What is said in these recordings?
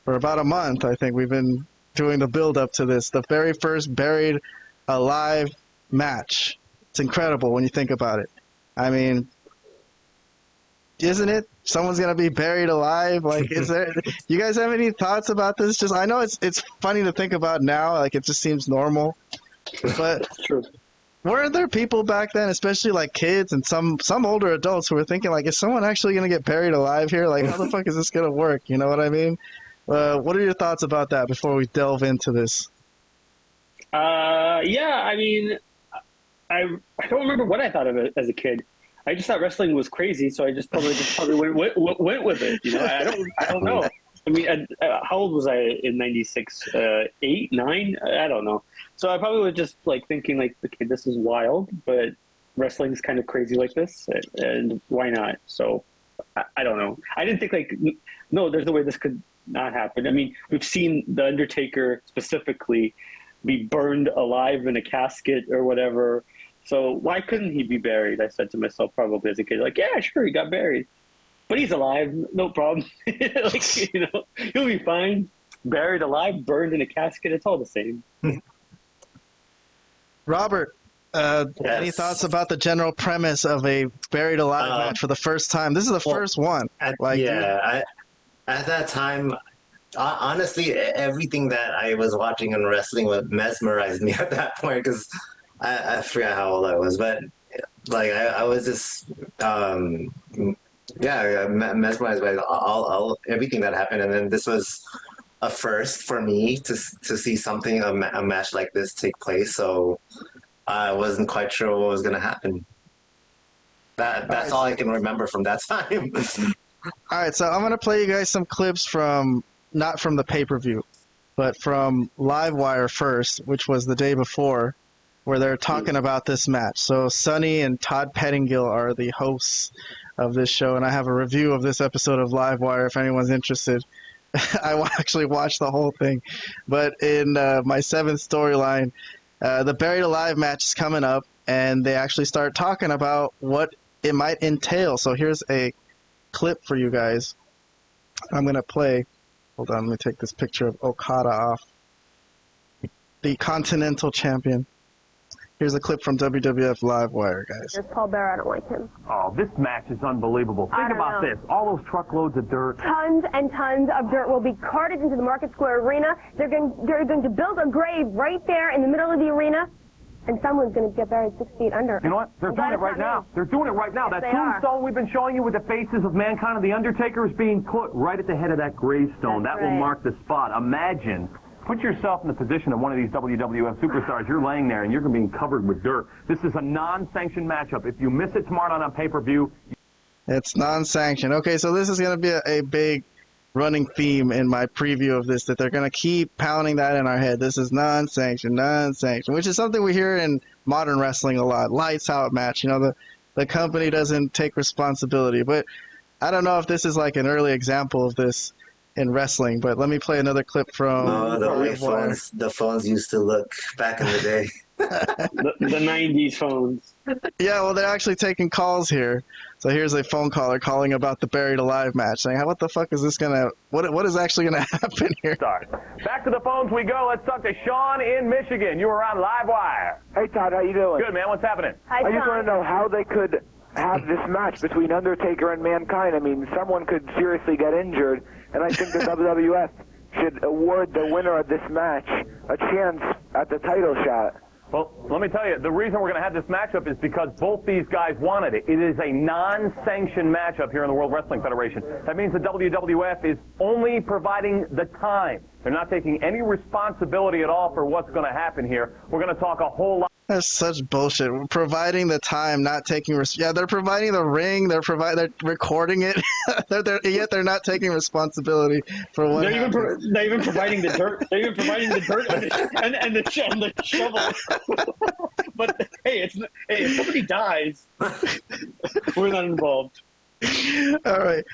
for about a month, I think we've been doing the build-up to this. The very first Buried Alive match. It's incredible when you think about it. I mean, isn't it? Someone's going to be buried alive. Like, is there, you guys have any thoughts about this? Just, I know it's funny to think about now. Like, it just seems normal. But weren't there people back then, especially like kids and some older adults who were thinking, like, is someone actually going to get buried alive here? Like, how the fuck is this going to work? You know what I mean? What are your thoughts about that before we delve into this? Yeah, I mean, I don't remember what I thought of it as a kid. I just thought wrestling was crazy, so I just probably went with it. You know, I don't know. I mean, how old was I in '96? 8, 9? I don't know. So I probably was just like thinking, like, okay, this is wild, but wrestling is kind of crazy like this, and why not? So I don't know. I didn't think like, no, there's no way this could not happen. I mean, we've seen the Undertaker specifically be burned alive in a casket or whatever. So why couldn't he be buried? I said to myself probably as a kid, like, yeah, sure, he got buried. But he's alive, no problem. Like, you know, he'll be fine. Buried alive, burned in a casket, it's all the same. Robert, any thoughts about the general premise of a Buried Alive match for the first time? This is the first one. At that time, honestly, everything that I was watching in wrestling would mesmerize me at that point, because I forgot how old I was, but like I was just mesmerized by all everything that happened, and then this was a first for me to see something a match like this take place. So I wasn't quite sure what was going to happen. That's all I can remember from that time. All right, so I'm going to play you guys some clips from, not from the pay-per-view, but from Livewire first, which was the day before, where they're talking about this match. So Sonny and Todd Pettingill are the hosts of this show, and I have a review of this episode of Livewire if anyone's interested. I actually watched the whole thing. But in my 7th storyline, the Buried Alive match is coming up, and they actually start talking about what it might entail. So here's a clip for you guys. I'm going to play. Hold on, let me take this picture of Okada off. The Continental Champion. Here's a clip from WWF Livewire, guys. There's Paul Bearer, I don't like him. Oh, this match is unbelievable. Think about this. All those truckloads of dirt. Tons and tons of dirt will be carted into the Market Square Arena. They're going to build a grave right there in the middle of the arena, and someone's going to get buried 6 feet under. You know what? They're doing it right now. They're doing it right now. Yes, that tombstone we've been showing you with the faces of Mankind and the Undertaker is being put right at the head of that gravestone. That will mark the spot. Imagine. Put yourself in the position of one of these WWF superstars. You're laying there, and you're being covered with dirt. This is a non-sanctioned matchup. If you miss it tomorrow night on pay-per-view... It's non-sanctioned. Okay, so this is going to be a big running theme in my preview of this, that they're going to keep pounding that in our head. This is non-sanctioned, which is something we hear in modern wrestling a lot. Lights out match. You know, the company doesn't take responsibility. But I don't know if this is like an early example of this in wrestling, but let me play another clip from the phones used to look back in the day. the 90s phones. Yeah, well, they're actually taking calls here. So here's a phone caller calling about the Buried Alive match, saying, what the fuck is this gonna, what is actually gonna happen here? Start. Back to the phones we go. Let's talk to Sean in Michigan. You were on Livewire. Hey, Todd, how you doing? Good, man. What's happening? Hi, I just want to know how they could have this match between Undertaker and Mankind. I mean, someone could seriously get injured, and I think the WWF should award the winner of this match a chance at the title shot. Well, let me tell you, the reason we're going to have this matchup is because both these guys wanted it. It is a non-sanctioned matchup here in the World Wrestling Federation. That means the WWF is only providing the time. They're not taking any responsibility at all for what's going to happen here. We're going to talk a whole lot. That's such bullshit. We're providing the time, not taking they're providing the ring. They're recording it. Yet they're not taking responsibility for what. They're even providing the dirt. They're even providing the dirt and the shovel. But hey, if somebody dies, we're not involved. All right.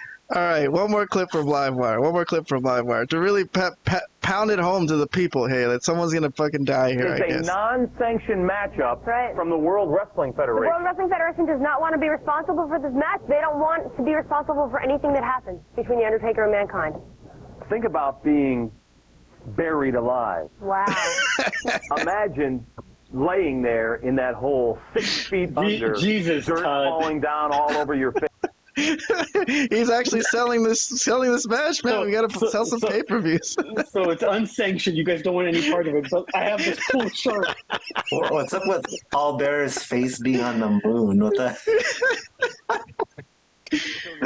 One more clip from Livewire. To really pound it home to the people, hey, that someone's going to fucking die here, I guess. It's a non-sanctioned matchup from the World Wrestling Federation. The World Wrestling Federation does not want to be responsible for this match. They don't want to be responsible for anything that happens between The Undertaker and Mankind. think about being buried alive. Wow. Imagine laying there in that hole 6 feet under, Jesus, dirt Todd. falling down all over your face. He's actually selling this match, man. We gotta sell some pay-per-views. So it's unsanctioned. You guys don't want any part of it. But I have this cool shirt. What's up with Paul Bearer's face being on the moon? What the?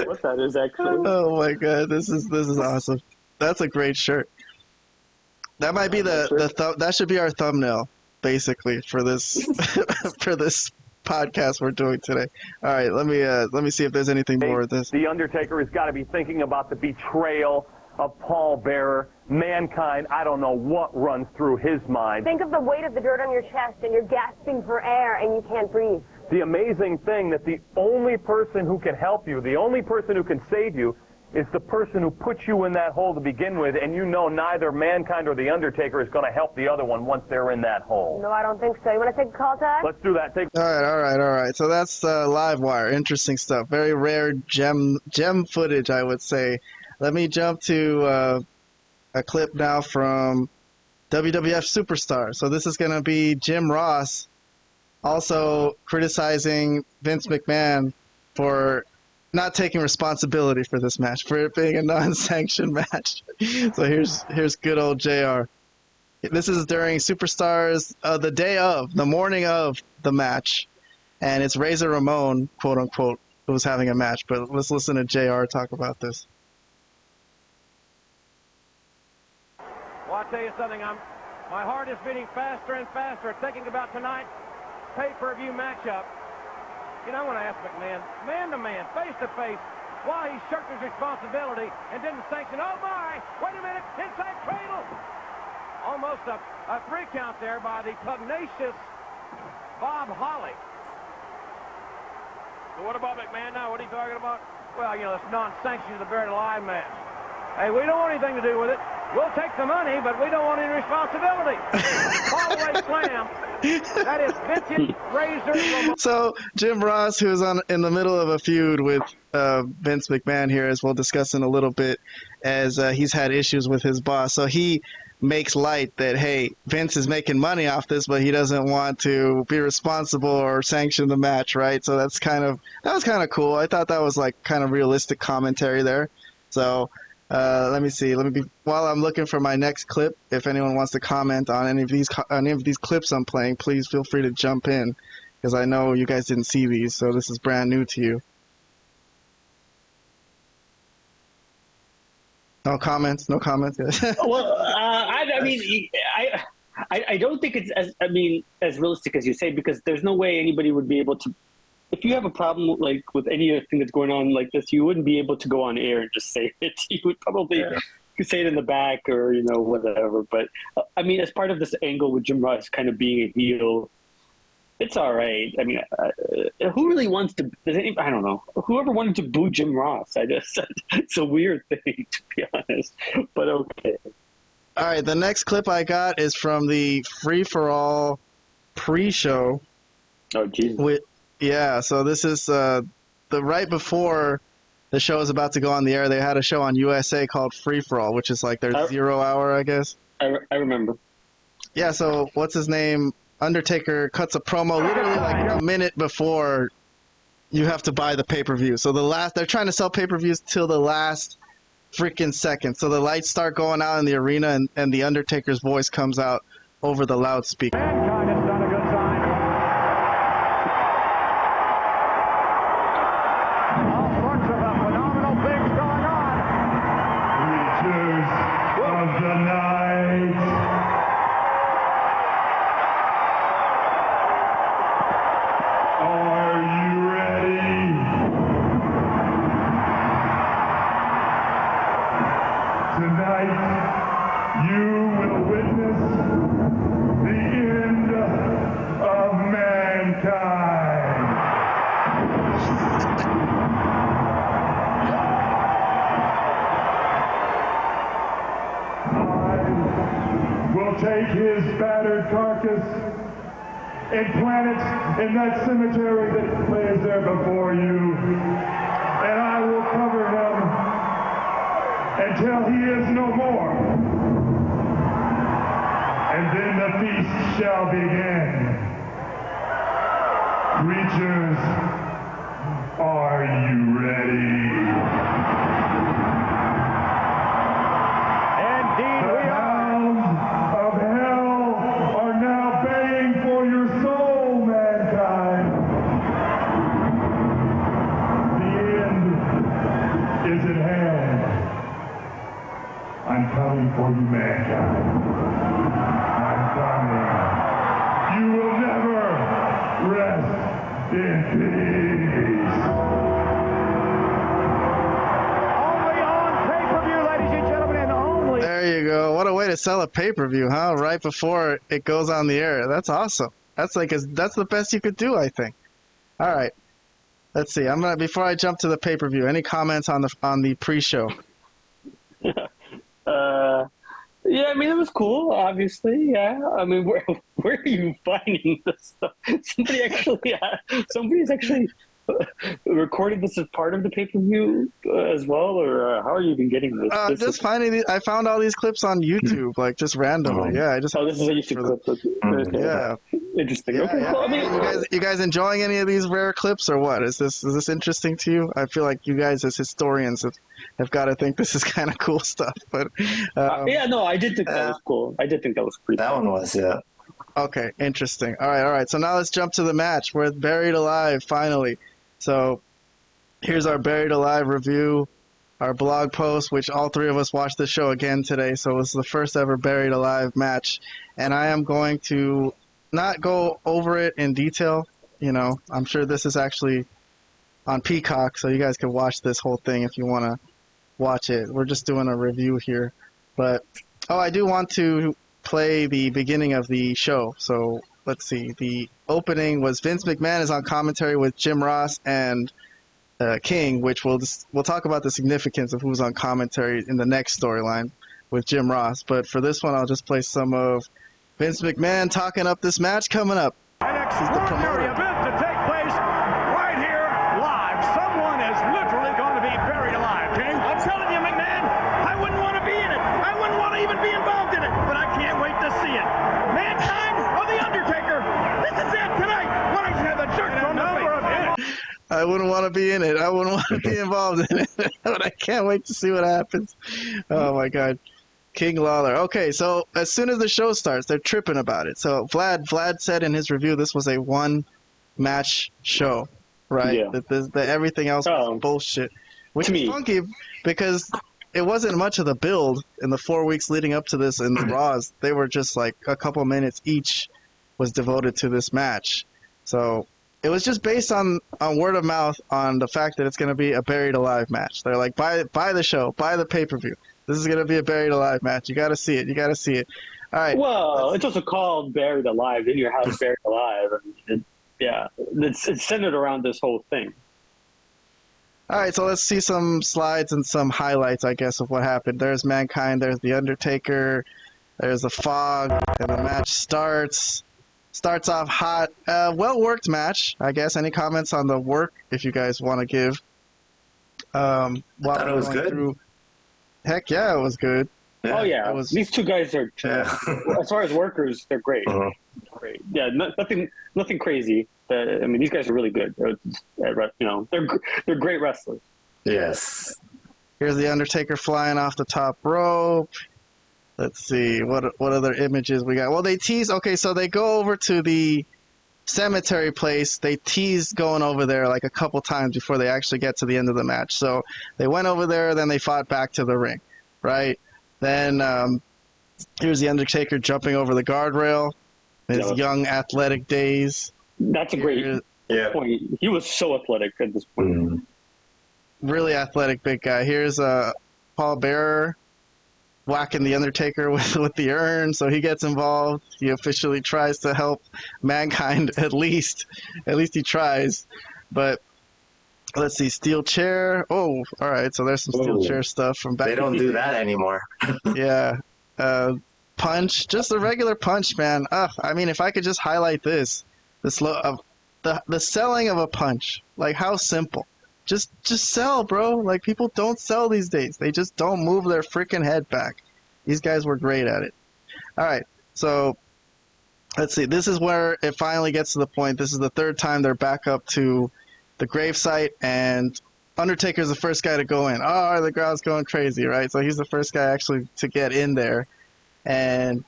What that is actually. Oh my god, this is awesome. That's a great shirt. That might be that should be our thumbnail, basically, for this for this podcast we're doing today. All right, let me see if there's anything more of this. The Undertaker has got to be thinking about the betrayal of Paul Bearer. Mankind, I don't know what runs through his mind. Think of the weight of the dirt on your chest, and you're gasping for air, and you can't breathe. The amazing thing that the only person who can help you, the only person who can save you, is the person who put you in that hole to begin with, and you know neither Mankind or The Undertaker is going to help the other one once they're in that hole. No, I don't think so. You want to take a call, Todd? Let's do that. All right. So that's Livewire. Interesting stuff. Very rare gem footage, I would say. Let me jump to a clip now from WWF Superstar. So this is going to be Jim Ross also criticizing Vince McMahon for not taking responsibility for this match, for it being a non-sanctioned match. So here's good old JR. This is during Superstars, the morning of the match, and it's Razor Ramon, quote unquote, who was having a match. But let's listen to JR talk about this. Well, I'll tell you something. My heart is beating faster and faster thinking about tonight's pay-per-view matchup. You know, I want to ask McMahon, man-to-man, face-to-face, why he shirked his responsibility and didn't sanction. Oh, my! Wait a minute! Inside cradle! Almost a 3 count there by the pugnacious Bob Holly. So what about McMahon now? What are you talking about? Well, you know, it's non-sanctioned to the buried alive match. Hey, we don't want anything to do with it. We'll take the money, but we don't want any responsibility. All the way slam. That is vintage Razor. So Jim Ross, who's in the middle of a feud with Vince McMahon here, as we'll discuss in a little bit, as he's had issues with his boss. So he makes light that, hey, Vince is making money off this, but he doesn't want to be responsible or sanction the match, right? So that was kind of cool. I thought that was like kind of realistic commentary there. So let me see. While I'm looking for my next clip, if anyone wants to comment on any of these clips I'm playing, please feel free to jump in, because I know you guys didn't see these, so this is brand new to you. No comments. Well, I mean, I don't think it's as realistic as you say, because there's no way anybody would be able to. If you have a problem like with anything that's going on like this, you wouldn't be able to go on air and just say it. You would probably say it in the back or whatever. But I mean, as part of this angle with Jim Ross kind of being a heel, it's all right. I mean, who really wants to? I don't know. Whoever wanted to boo Jim Ross, it's a weird thing, to be honest. But okay. All right, the next clip I got is from the Free For All Pre Show. Oh, Jesus. Yeah, so this is the right before the show is about to go on the air. They had a show on USA called Free For All, which is like their 0 hour, I guess. I remember. Yeah, so what's his name? Undertaker cuts a promo literally like a minute before you have to buy the pay-per-view. So they're trying to sell pay-per-views till the last freaking second. So the lights start going out in the arena, and the Undertaker's voice comes out over the loudspeaker. Mankind has done a good sign. All sorts of phenomenal things going on. Creatures of the night. Are you ready? Tonight, you will witness the end of mankind. I will take his battered carcass and plant it in that cemetery that lays there before you, and I will cover him until he is no more. And then the feast shall begin. Creatures, are you ready? Indeed The we are. hounds of hell are now baying for your soul, mankind. The end is at hand. I'm coming for you, mankind. I'm coming. You will never rest in peace. Only on pay-per-view, ladies and gentlemen, and only... There you go. What a way to sell a pay-per-view, huh? Right before it goes on the air. That's awesome. That's the best you could do, I think. All right. Let's see. Before I jump to the pay-per-view, any comments on the pre-show? Yeah, I mean, it was cool, obviously, yeah. I mean, where are you finding this stuff? Somebody's actually recording this as part of the pay-per-view as well, or how are you even getting this? I found all these clips on YouTube, like just randomly. Yeah, this is a YouTube clip. Yeah. Interesting. Yeah, Okay, yeah. cool. I mean, You guys enjoying any of these rare clips or what? Is this interesting to you? I feel like you guys as historians have got to think this is kind of cool stuff. But yeah, no, I did think that was cool. I did think that was pretty That cool. one was, yeah. okay, interesting. All right. So now let's jump to the match. We're Buried Alive finally. So here's our Buried Alive review, our blog post, which all three of us watched the show again today. So it was the first ever Buried Alive match, and I am going to not go over it in detail. You know, I'm sure this is actually on Peacock, so you guys can watch this whole thing if you want to watch it. We're just doing a review here. But, I do want to play the beginning of the show. So, let's see. The opening was Vince McMahon is on commentary with Jim Ross and King, which we'll talk about the significance of who's on commentary in the next storyline with Jim Ross. But for this one, I'll just play some of Vince McMahon talking up this match coming up. An extraordinary event to take place right here live. Someone is literally going to be buried alive, King. I'm telling you, McMahon, I wouldn't want to be in it. I wouldn't want to even be involved in it, but I can't wait to see it. Mankind or The Undertaker, this is it tonight. What is the dirt from the face? I wouldn't want to be in it. I wouldn't want to be involved in it. But I can't wait to see what happens. Oh, my God. King Lawler. Okay, so as soon as the show starts, they're tripping about it. So Vlad said in his review this was a one-match show, right? Yeah. That everything else was bullshit. Which is funky because it wasn't much of the build in the 4 weeks leading up to this in the Raws. They were just like a couple minutes each was devoted to this match. So it was just based on word of mouth on the fact that it's going to be a Buried Alive match. They're like, buy the show, buy the pay-per-view. This is going to be a Buried Alive match. You got to see it. You got to see it. All right. Well, it's also called Buried Alive, in your house buried alive. It's centered around this whole thing. All right, so let's see some slides and some highlights, I guess, of what happened. There's Mankind. There's The Undertaker. There's the fog. And the match starts. Starts off hot. Well-worked match, I guess. Any comments on the work, if you guys want to give? I thought it was good. Heck yeah, it was good. Yeah. Oh yeah, these two guys are. As far as workers, they're great. Uh-huh. Great. Yeah, nothing crazy. I mean, these guys are really good. They're great wrestlers. Yes. Here's the Undertaker flying off the top rope. Let's see what other images we got. Well, they tease. Okay, so they go over to the cemetery place. They teased going over there like a couple times before they actually get to the end of the match. So they went over there, then they fought back to the ring, right? Then here's the Undertaker jumping over the guardrail. His young athletic days. That's a great point. He was so athletic at this point. Mm-hmm. Really athletic big guy. Here's Paul Bearer whacking the Undertaker with the urn, so he gets involved. He officially tries to help Mankind at least he tries. But let's see, steel chair. Oh, all right. So there's some steel chair stuff from back. They don't do that anymore. Yeah. Punch, just a regular punch, man. I mean, if I could just highlight the selling of a punch, like how simple. Just sell, bro. Like, people don't sell these days. They just don't move their freaking head back. These guys were great at it. All right, so let's see. This is where it finally gets to the point. This is the third time they're back up to the gravesite, and Undertaker's the first guy to go in. Oh, the crowd's going crazy, right? So he's the first guy actually to get in there, and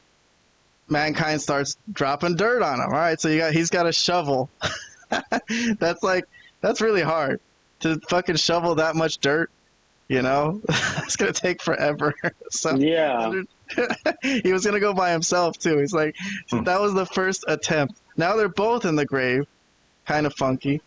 Mankind starts dropping dirt on him. All right, so he's got a shovel. That's really hard to fucking shovel that much dirt. You know, it's gonna take forever. So Yeah. he was gonna go by himself too. He's like, that was the first attempt. Now they're both in the grave. Kind of funky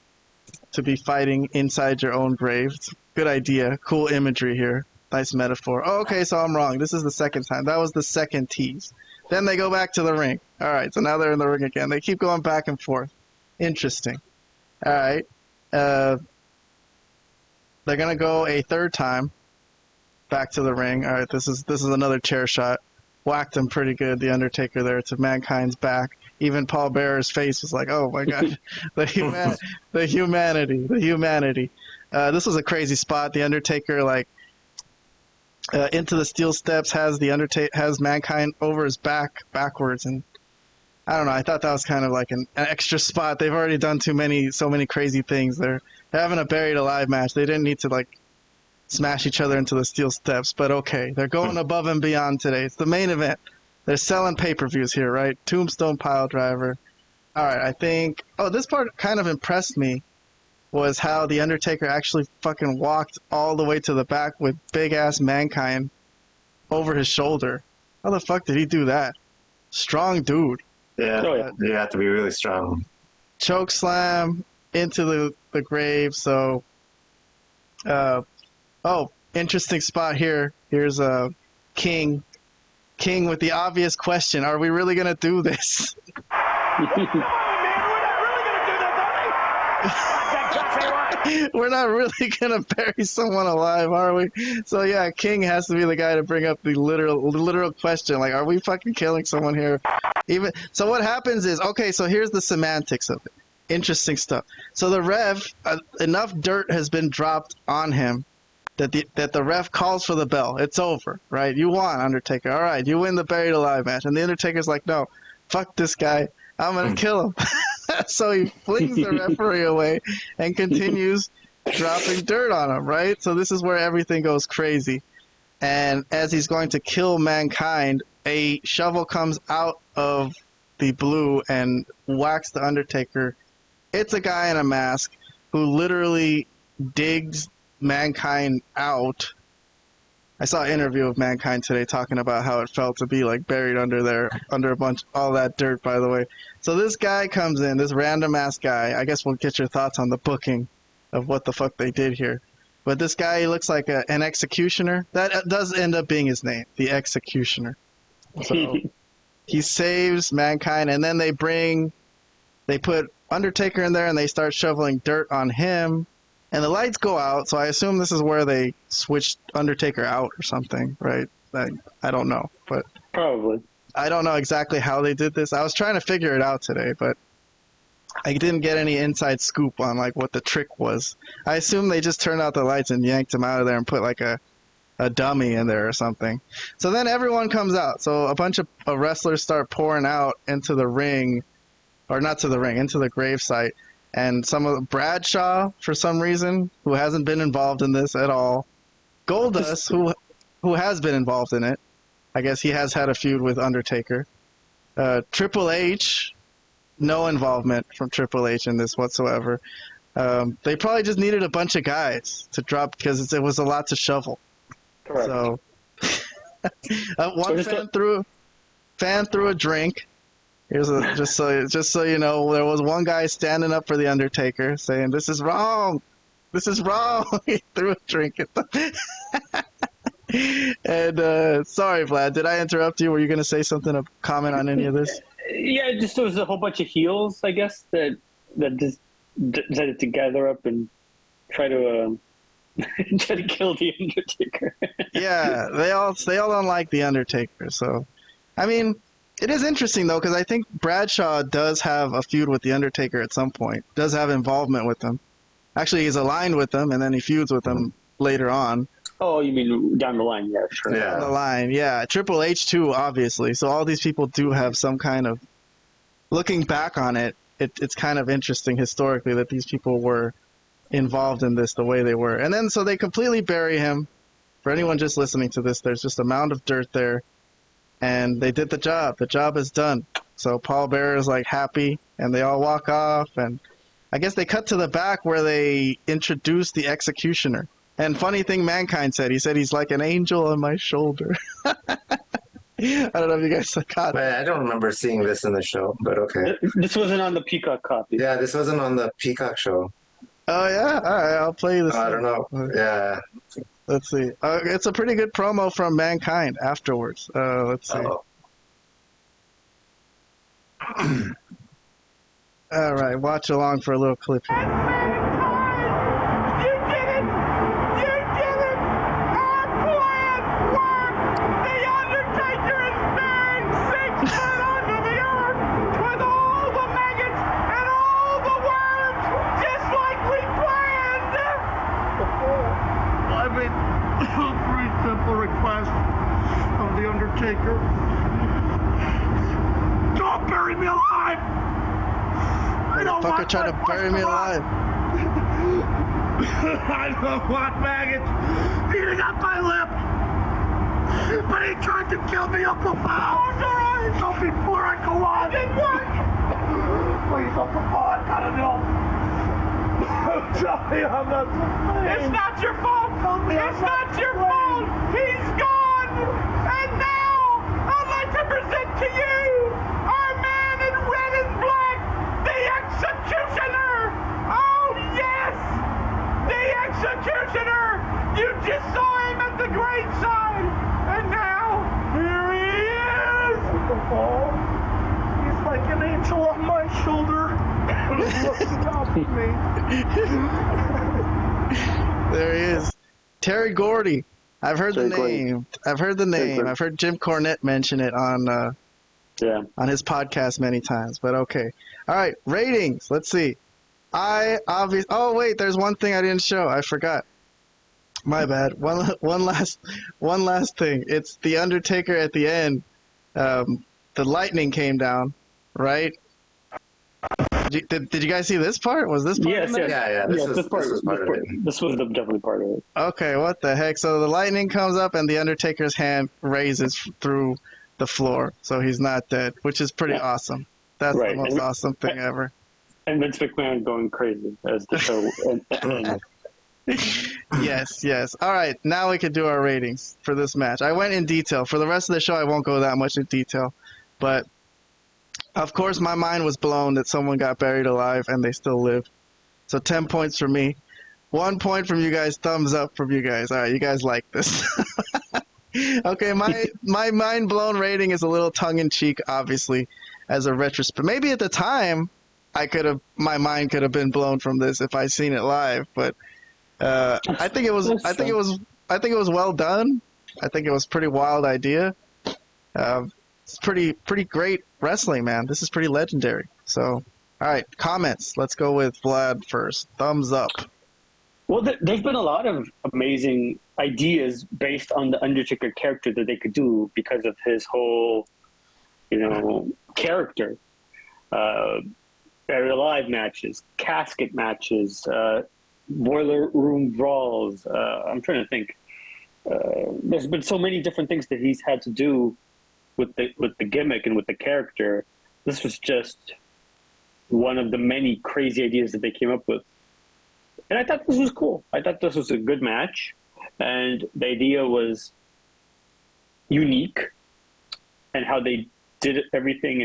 to be fighting inside your own grave. It's a good idea. Cool imagery here. Nice metaphor. Oh, okay, so I'm wrong. This is the second time. That was the second tease. Then they go back to the ring. All right, so now they're in the ring again. They keep going back and forth. Interesting. All right. They're gonna go a third time back to the ring. All right, this is another chair shot. Whacked him pretty good, the Undertaker there to Mankind's back. Even Paul Bearer's face was like, "Oh my God, the humanity." This was a crazy spot. The Undertaker into the steel steps has Mankind over his back backwards, and I don't know. I thought that was kind of like an extra spot. They've already done so many crazy things. They're having a buried alive match. They didn't need to smash each other into the steel steps, but okay. They're going above and beyond today. It's the main event. They're selling pay-per-views here, right? Tombstone pile driver. All right, I think. Oh, this part kind of impressed me. Was how the Undertaker actually fucking walked all the way to the back with big-ass Mankind over his shoulder. How the fuck did he do that? Strong dude. Yeah, you have to be really strong. Choke slam into the grave. So, interesting spot here. Here's King with the obvious question: are we really gonna do this? We're not really gonna bury someone alive, are we? So yeah, King has to be the guy to bring up the literal question, like, are we fucking killing someone here? So what happens is, okay, so here's the semantics of it. Interesting stuff. So the ref, enough dirt has been dropped on him that the ref calls for the bell. It's over, right? You won, Undertaker. All right, you win the buried alive match. And the Undertaker's like, no, fuck this guy. I'm gonna kill him. So he flings the referee away and continues dropping dirt on him, right? So this is where everything goes crazy. And as he's going to kill Mankind, a shovel comes out of the blue and whacks the Undertaker. It's a guy in a mask who literally digs Mankind out. I saw an interview of Mankind today talking about how it felt to be buried under all that dirt, by the way. So this guy comes in, this random ass guy. I guess we'll get your thoughts on the booking of what the fuck they did here. But this guy, he looks like an executioner. That does end up being his name, the Executioner. So he saves Mankind, and then they put Undertaker in there, and they start shoveling dirt on him. And the lights go out, so I assume this is where they switched Undertaker out or something, right? I don't know, but Probably. I don't know exactly how they did this. I was trying to figure it out today, but I didn't get any inside scoop on what the trick was. I assume they just turned out the lights and yanked him out of there and put a dummy in there or something. So then everyone comes out. So a bunch of wrestlers start pouring out into the ring, or not to the ring, into the gravesite. And some of Bradshaw, for some reason, who hasn't been involved in this at all. Goldust, who has been involved in it. I guess he has had a feud with Undertaker. Triple H, no involvement from Triple H in this whatsoever. They probably just needed a bunch of guys to drop because it was a lot to shovel. Correct. So one fan threw a drink. Here's just so you know, there was one guy standing up for the Undertaker saying, "This is wrong. This is wrong." He threw a drink at them. And sorry, Vlad, did I interrupt you? Were you going to say something, a comment on any of this? Yeah, just there was a whole bunch of heels, I guess, that just decided to gather up and try to kill the Undertaker. Yeah, they all don't like the Undertaker. So, I mean, it is interesting though, because I think Bradshaw does have a feud with the Undertaker at some point. Does have involvement with him. Actually, he's aligned with them, and then he feuds with them later on. Oh, you mean down the line? Yeah, sure. Yeah. On the line, yeah. Triple H too, obviously. So all these people do have some kind of. Looking back on it, it's kind of interesting historically that these people were involved in this the way they were. And then so they completely bury him. For anyone just listening to this, there's just a mound of dirt there. And they did the job. The job is done. So Paul Bearer is like happy, and they all walk off. And I guess they cut to the back where they introduced the Executioner. And funny thing Mankind said, he said he's like an angel on my shoulder. I don't know if you guys caught it. I don't remember seeing this in the show, but okay. This wasn't on the Peacock copy. Yeah, this wasn't on the Peacock show. Oh, yeah? All right, I'll play this. I don't know. Yeah. Let's see. It's a pretty good promo from Mankind afterwards. Let's see. Oh. All right, watch along for a little clip here. You did it! You did it! Our plan worked! The Undertaker is buried 6 foot under the earth with all the maggots and all the worms, just like we planned! I made a very simple request of the Undertaker. Don't bury me alive! I don't Fucker want tried to my bury me alive. I don't want maggots eating up my lip. But he tried to kill me, Uncle Paul. So before I go on, it didn't work. Please, Uncle Paul, I gotta know. Tell me I'm not to blame. It's not your fault. It's not your fault. He's gone. And now, I'd like to present to you our man in red and black, the Executioner. Oh, yes. The Executioner. You just saw him at the graveside. And now, here he is. Uncle Paul, he's like an angel on my shoulder. Looking up at me. There he is. Terry Gordy. I've heard the Terry name. I've heard the name. I've heard Jim Cornette mention it on his podcast many times, but okay. All right, ratings. Let's see. Oh wait, there's one thing I didn't show. I forgot. My bad. One last thing. It's the Undertaker at the end. The lightning came down, right? Did you guys see this part? Was this part? Yes, in there? Yeah. This was part of it. This was definitely part of it. Okay, what the heck? So the lightning comes up and the Undertaker's hand raises through the floor, so he's not dead, which is pretty awesome. That's the most awesome thing ever. And Vince McMahon going crazy as the show ends. Yes. All right, now we can do our ratings for this match. I went in detail. For the rest of the show, I won't go that much in detail, but of course, my mind was blown that someone got buried alive and they still lived. So 10 points for me. 1 point from you guys. Thumbs up from you guys. All right, you guys like this. Okay, my mind blown rating is a little tongue in cheek, obviously, as a retrospect. Maybe at the time, my mind could have been blown from this if I seen it live. But I think it was well done. I think it was a pretty wild idea. It's pretty great wrestling, man. This is pretty legendary. So, all right, comments. Let's go with Vlad first. Thumbs up. Well, there's been a lot of amazing ideas based on the Undertaker character that they could do because of his whole, character. Buried alive matches, casket matches, boiler room brawls. I'm trying to think. There's been so many different things that he's had to do with the gimmick and with the character. This was just one of the many crazy ideas that they came up with. And I thought this was cool. I thought this was a good match. And the idea was unique. And how they did everything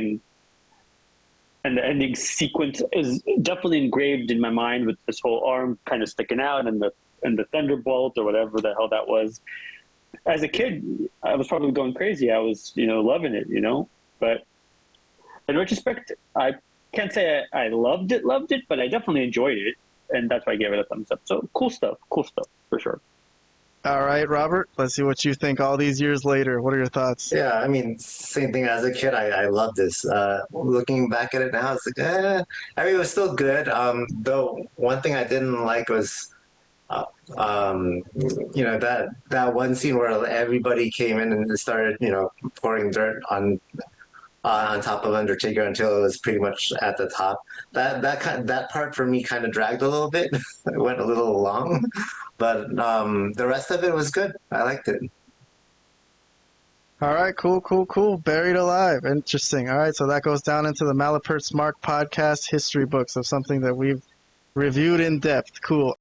and the ending sequence is definitely engraved in my mind with this whole arm kind of sticking out and the thunderbolt or whatever the hell that was. As a kid, I was probably going crazy. I was, loving it, But in retrospect, I can't say I loved it, but I definitely enjoyed it. And that's why I gave it a thumbs up. So cool stuff for sure. All right, Robert, let's see what you think all these years later. What are your thoughts? Yeah, I mean, same thing as a kid. I love this. Looking back at it now, it's like, I mean, it was still good. Though one thing I didn't like was, that one scene where everybody came in and started, pouring dirt on top of Undertaker until it was pretty much at the top. That part for me kind of dragged a little bit. It went a little long, but the rest of it was good. I liked it. All right, cool. Buried alive. Interesting. All right, so that goes down into the Malapert Smark Podcast history books of something that we've reviewed in depth. Cool.